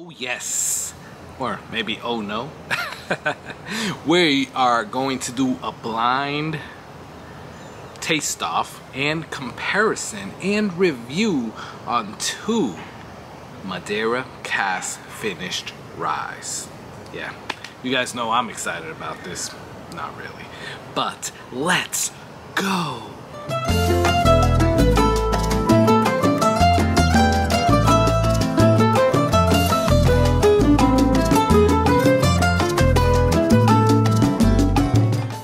Oh yes, or maybe oh no. We are going to do a blind taste off and comparison and review on 2 Madeira cask finished ryes. Yeah, you guys know I'm excited about this. Not really, but let's go.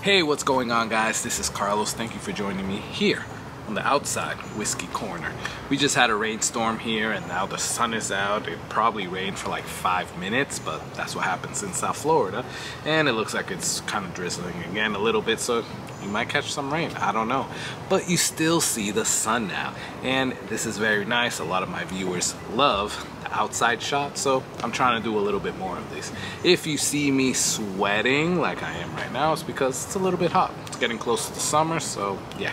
Hey, what's going on, guys? This is Carlos. Thank you for joining me here on the outside whiskey corner. We just had a rainstorm here and now the sun is out. It probably rained for like 5 minutes, but that's what happens in South Florida. And it looks like it's kind of drizzling again a little bit, so you might catch some rain. I don't know. But you still see the sun now. And this is very nice. A lot of my viewers love the outside shot, so I'm trying to do a little bit more of this. If you see me sweating like I am right now, it's because it's a little bit hot. It's getting close to the summer, so yeah.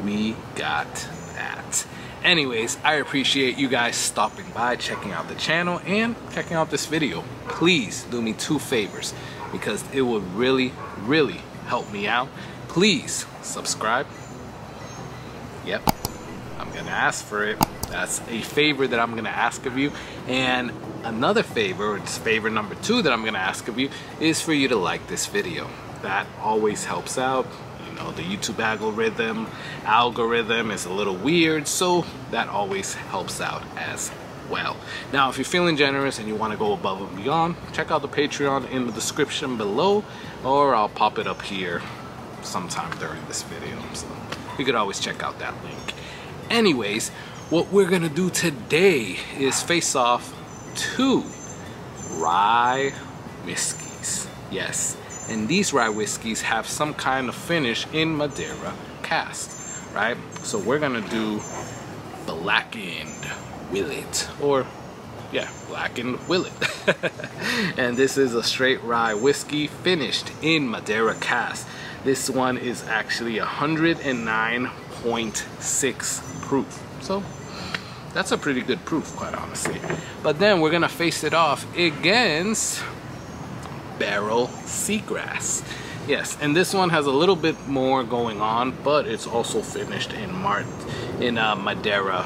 We got that. Anyways, I appreciate you guys stopping by, checking out the channel, and checking out this video. Please do me 2 favors because it would really, really help me out. Please subscribe. Yep, I'm gonna ask for it. That's a favor that I'm gonna ask of you. And another favor, it's favor number 2 that I'm gonna ask of you, is for you to like this video. That always helps out. The YouTube algorithm is a little weird, so that always helps out as well. Now, if you're feeling generous and you want to go above and beyond, check out the Patreon in the description below, or I'll pop it up here sometime during this video, so you could always check out that link. Anyways, what we're gonna do today is face off 2 rye whiskeys. Yes. And these rye whiskeys have some kind of finish in Madeira cask, right? So we're gonna do Blackened Willett, or yeah, Blackened Willett. And this is a straight rye whiskey finished in Madeira cask. This one is actually 109.6 proof. So that's a pretty good proof, quite honestly. But then we're gonna face it off against Barrel Seagrass. Yes, and this one has a little bit more going on, but it's also finished in Madeira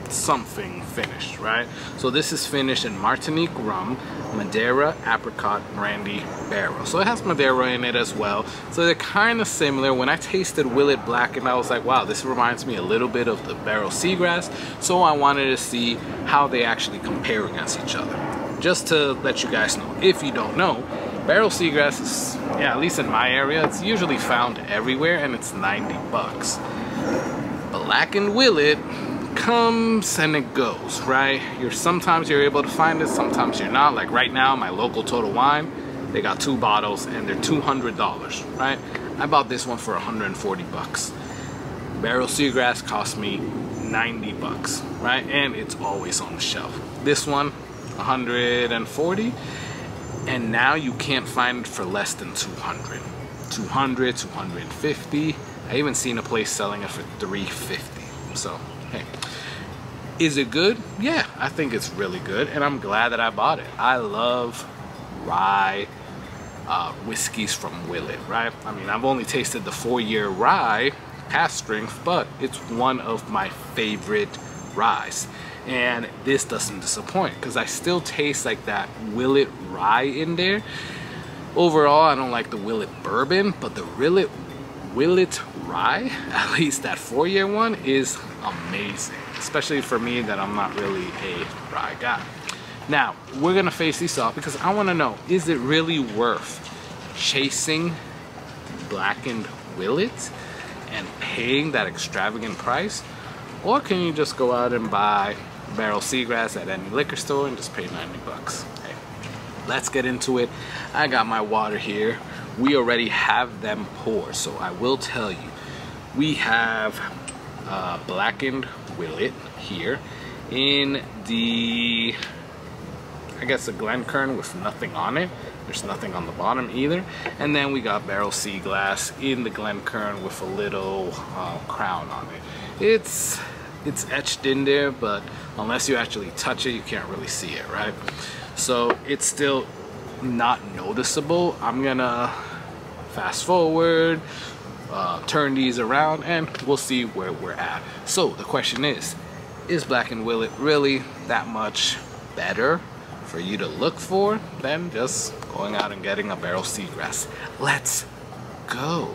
something finished, right? So this is finished in Martinique rum, Madeira, apricot, brandy, barrel. So it has Madeira in it as well. So they're kind of similar. When I tasted Willett Blackened, I was like, wow, this reminds me a little bit of the Barrel Seagrass. So I wanted to see how they actually compare against each other. Just to let you guys know, if you don't know, Barrel Seagrass is, yeah, at least in my area, it's usually found everywhere and it's 90 bucks. Blackened Willett comes and it goes, right? Sometimes you're able to find it, sometimes you're not. Like right now, my local Total Wine, they got 2 bottles and they're $200, right? I bought this one for 140 bucks. Barrel Seagrass cost me 90 bucks, right? And it's always on the shelf. This one, 140, and now you can't find it for less than 200, 250. I even seen a place selling it for 350. So hey, is it good? Yeah, I think it's really good, and I'm glad that I bought it. I love rye whiskeys from Willett, right? I mean, I've only tasted the 4-year rye cask strength, but it's one of my favorite ryes. And this doesn't disappoint because I still taste like that Willett rye in there. Overall, I don't like the Willett bourbon, but the Willett rye, at least that 4-year one, is amazing. Especially for me that I'm not really a rye guy. Now, we're gonna face these off because I wanna know, is it really worth chasing Blackened Willett and paying that extravagant price? Or can you just go out and buy Barrel Seagrass at any liquor store and just pay 90 bucks? Hey, let's get into it. I got my water here. We already have them poured, so I will tell you. We have Blackened Willett here in the, I guess, a Glencairn with nothing on it. There's nothing on the bottom either. And then we got Barrel Seagrass in the Glencairn with a little crown on it. It's it's etched in there, but unless you actually touch it, you can't really see it, right? So it's still not noticeable. I'm gonna fast forward, turn these around, and we'll see where we're at. So the question is Blackened Willett really that much better for you to look for than just going out and getting a Barrel Seagrass? Let's go.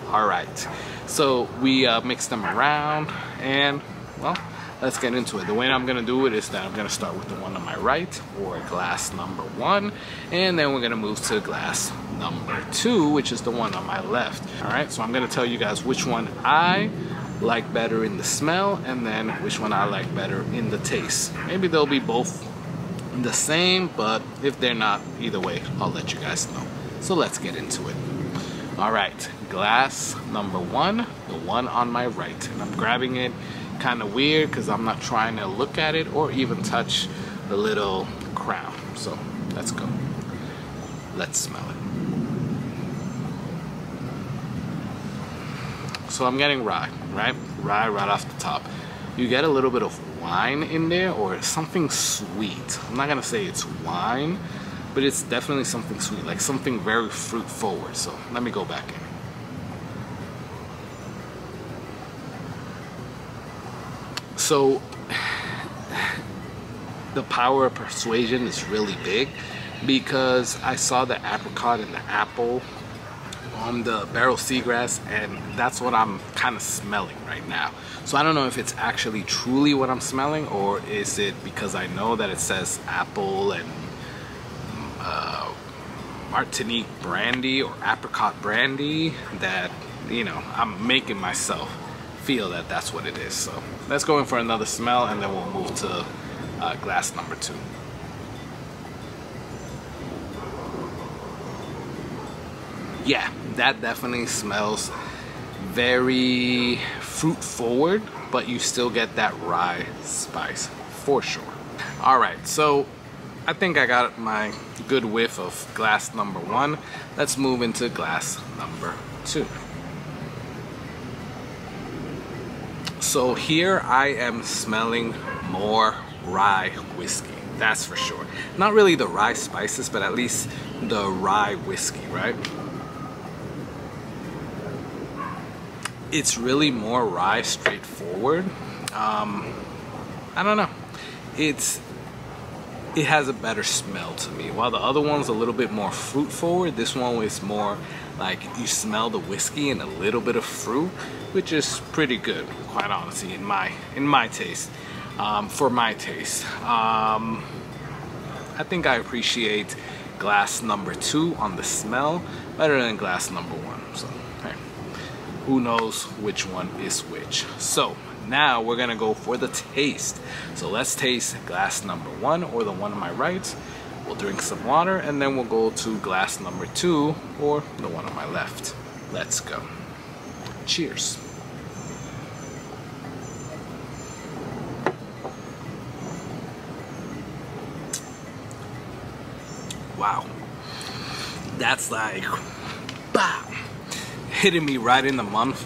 All right, so we mixed them around, and well, let's get into it. The way I'm gonna do it is that I'm gonna start with the one on my right, or glass number 1, and then we're gonna move to glass number 2, which is the one on my left. All right, so I'm gonna tell you guys which one I like better in the smell, and then which one I like better in the taste. Maybe they'll be both the same, but if they're not, either way, I'll let you guys know. So let's get into it. All right, glass number 1, the one on my right, and I'm grabbing it kind of weird because I'm not trying to look at it or even touch the little crown. So let's go. Let's smell it. So I'm getting rye, right? Rye right off the top. You get a little bit of wine in there, or something sweet. I'm not gonna say it's wine, but it's definitely something sweet, like something very fruit forward. So let me go back in. So the power of persuasion is really big, because I saw the apricot and the apple on the Barrel Seagrass, and that's what I'm kind of smelling right now. So I don't know if it's actually truly what I'm smelling, or is it because I know that it says apple and Martinique brandy or apricot brandy, that, you know, I'm making myself feel that that's what it is. So let's go in for another smell, and then we'll move to glass number 2. Yeah, that definitely smells very fruit forward, but you still get that rye spice for sure. All right, so I think I got my good whiff of glass number 1. Let's move into glass number 2. So here I am smelling more rye whiskey, that's for sure. Not really the rye spices, but at least the rye whiskey, right? It's really more rye straightforward. I don't know. It has a better smell to me. While the other one's a little bit more fruit forward, this one is more like you smell the whiskey and a little bit of fruit, which is pretty good, quite honestly, in my taste. For my taste, I think I appreciate glass number 2 on the smell better than glass number 1. So hey, who knows which one is which. So now we're gonna go for the taste. So let's taste glass number 1, or the one on my right. We'll drink some water, and then we'll go to glass number 2, or the one on my left. Let's go. Cheers. Wow, that's like, bah, hitting me right in the mouth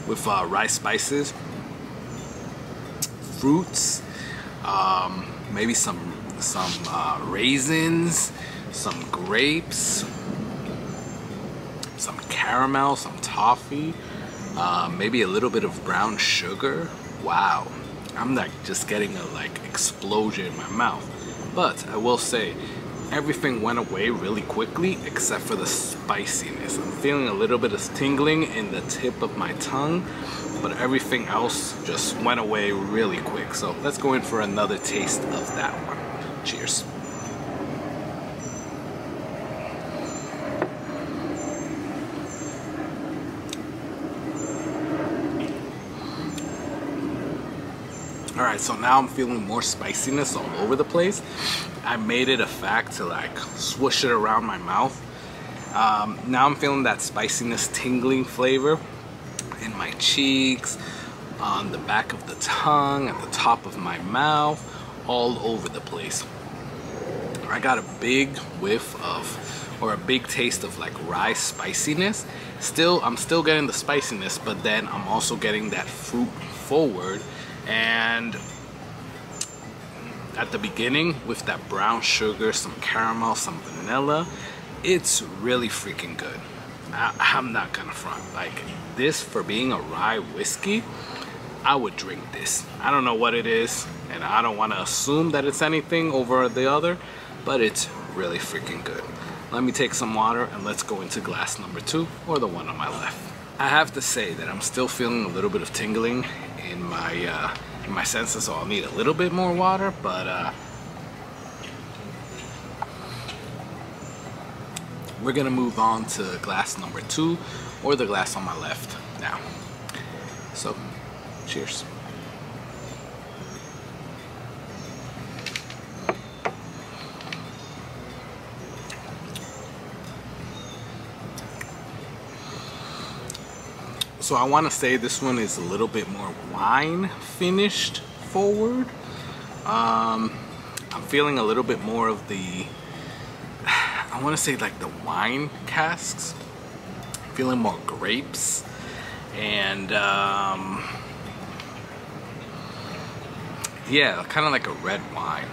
with rye spices, fruits, maybe some raisins, some grapes, some caramel, some toffee, maybe a little bit of brown sugar. Wow, I'm like just getting a explosion in my mouth. But I will say, everything went away really quickly except for the spiciness. I'm feeling a little bit of tingling in the tip of my tongue, but everything else just went away really quick. So let's go in for another taste of that one. Cheers. All right, so now I'm feeling more spiciness all over the place. I made it a fact to like swoosh it around my mouth. Now I'm feeling that spiciness tingling flavor in my cheeks, on the back of the tongue, at the top of my mouth, all over the place. I got a big whiff of, or a big taste of like rye spiciness. I'm still getting the spiciness, but then I'm also getting that fruit forward. And at the beginning with that brown sugar, some caramel, some vanilla, it's really freaking good. I'm not gonna front. Like this, for being a rye whiskey, I would drink this. I don't know what it is, and I don't want to assume that it's anything over the other, but it's really freaking good. Let me take some water and let's go into glass number 2, or the one on my left. I have to say that I'm still feeling a little bit of tingling in my senses, so I'll need a little bit more water, but we're gonna move on to glass number 2, or the glass on my left now. So, cheers. So I want to say this one is a little bit more wine finished forward. I'm feeling a little bit more of the, I want to say like the wine casks. Feeling more grapes, and yeah, kind of like a red wine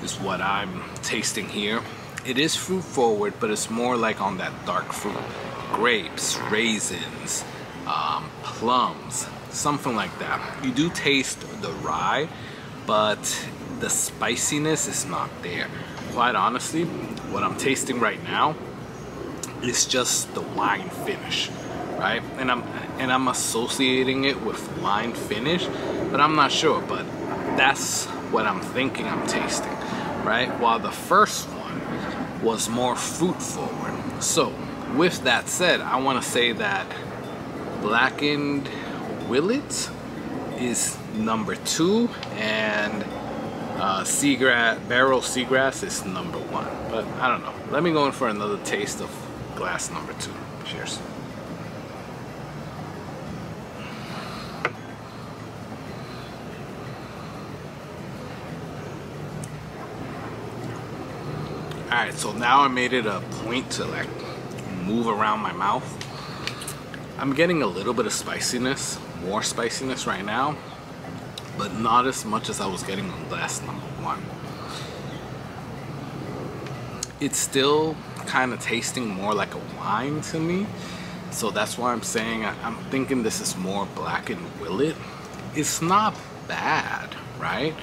is what I'm tasting here. It is fruit forward, but it's more like on that dark fruit. Grapes, raisins, plums, something like that. You do taste the rye, but the spiciness is not there. Quite honestly, what I'm tasting right now is just the wine finish, right? And I'm associating it with wine finish, but I'm not sure, but that's what I'm thinking I'm tasting, right? While the first one was more fruit forward. So with that said, I want to say that Blackened Willett is number 2, and Barrel Seagrass is number 1. But I don't know. Let me go in for another taste of glass number 2. Cheers. Alright, so now I made it a point to like move around my mouth. I'm getting a little bit of spiciness, more spiciness right now, but not as much as I was getting on glass number 1. It's still kind of tasting more like a wine to me, so that's why I'm saying I'm thinking this is more Blackened Willett. It's not bad, right?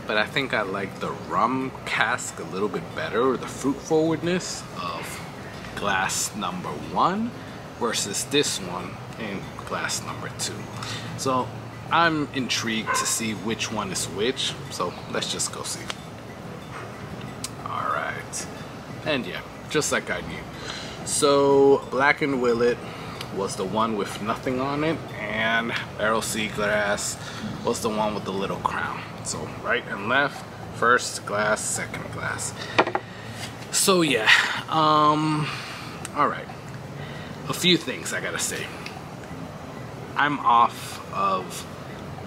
But I think I like the rum cask a little bit better, or the fruit forwardness of glass number 1 versus this one in glass number 2. So I'm intrigued to see which one is which, so let's just go see. Alright, and yeah, just like I knew. So Blackened Willett was the one with nothing on it, and Barrel Seagrass was the one with the little crown. So right and left, first glass, second glass. So yeah, alright. A few things I gotta say. I'm off of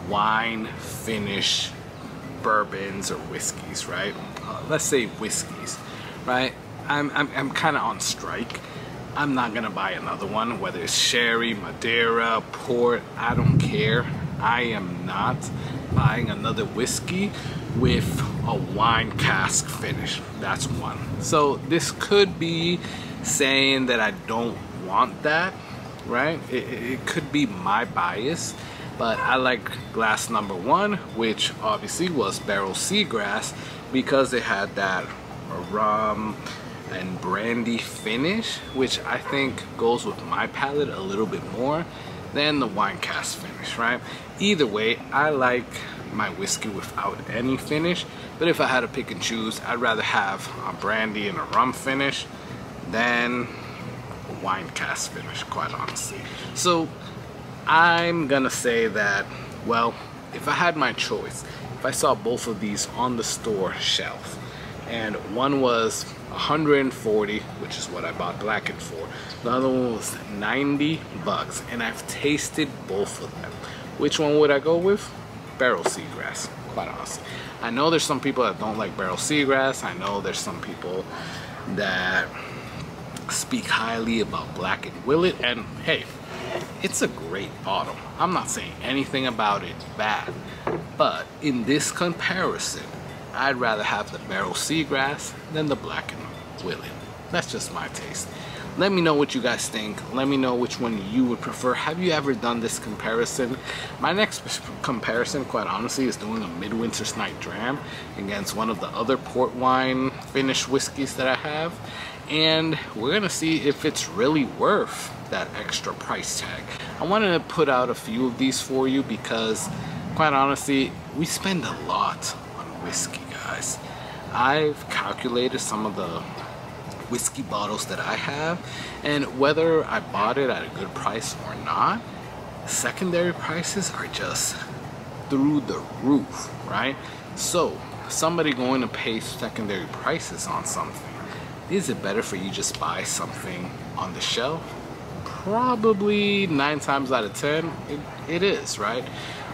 wine finish bourbons or whiskeys, right? Let's say whiskeys, right? I'm kind of on strike. I'm not gonna buy another one, whether it's sherry, Madeira, port, I don't care. I am not buying another whiskey with a wine cask finish. That's one. So this could be saying that I don't want that, right? It could be my bias, but I like glass number 1, which obviously was Barrel Seagrass, because it had that rum and brandy finish, which I think goes with my palate a little bit more than the wine cask finish, right? Either way, I like my whiskey without any finish, but if I had to pick and choose, I'd rather have a brandy and a rum finish than a wine cask finish, quite honestly. So I'm gonna say that, well, if I had my choice, if I saw both of these on the store shelf, and one was 140, which is what I bought Blackened for, the other one was 90 bucks, and I've tasted both of them, which one would I go with? Barrel Seagrass, quite honestly. I know there's some people that don't like Barrel Seagrass. I know there's some people that speak highly about Blackened Willett, and hey, it's a great bottle. I'm not saying anything about it bad, but in this comparison, I'd rather have the Barrel Seagrass than the Blackened Willett. That's just my taste. Let me know what you guys think. Let me know which one you would prefer. Have you ever done this comparison? My next comparison, quite honestly, is doing a Midwinter's Night Dram against one of the other port wine finished whiskeys that I have. And we're gonna see if it's really worth that extra price tag. I wanted to put out a few of these for you because, quite honestly, we spend a lot on whiskey, guys. I've calculated some of the whiskey bottles that I have, and whether I bought it at a good price or not, secondary prices are just through the roof, right? So somebody going to pay secondary prices on something, is it better for you just buy something on the shelf? Probably 9 times out of 10 it is, right?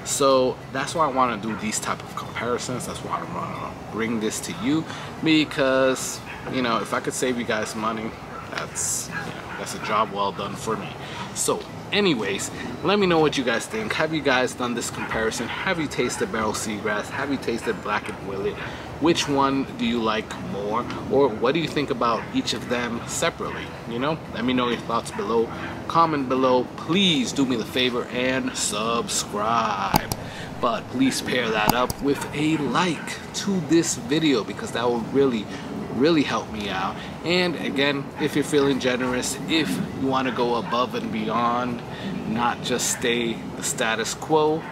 So that's why I want to do these type of comparisons. That's why I want to bring this to you, because, you know, if I could save you guys money, that's, you know, that's a job well done for me. So anyways, let me know what you guys think. Have you guys done this comparison? Have you tasted Barrel Seagrass? Have you tasted Blackened Willett? Which one do you like more? Or what do you think about each of them separately? You know, let me know your thoughts below. Comment below. Please do me the favor and subscribe. But please pair that up with a like to this video, because that will really help me out. And again, if you're feeling generous, if you want to go above and beyond, not just stay the status quo,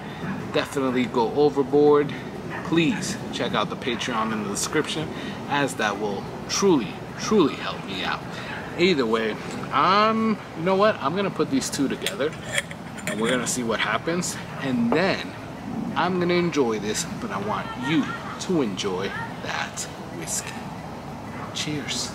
definitely go overboard. Please check out the Patreon in the description, as that will truly help me out. Either way, you know what, I'm gonna put these two together and we're gonna see what happens, and then I'm gonna enjoy this, but I want you to enjoy that whiskey. Cheers.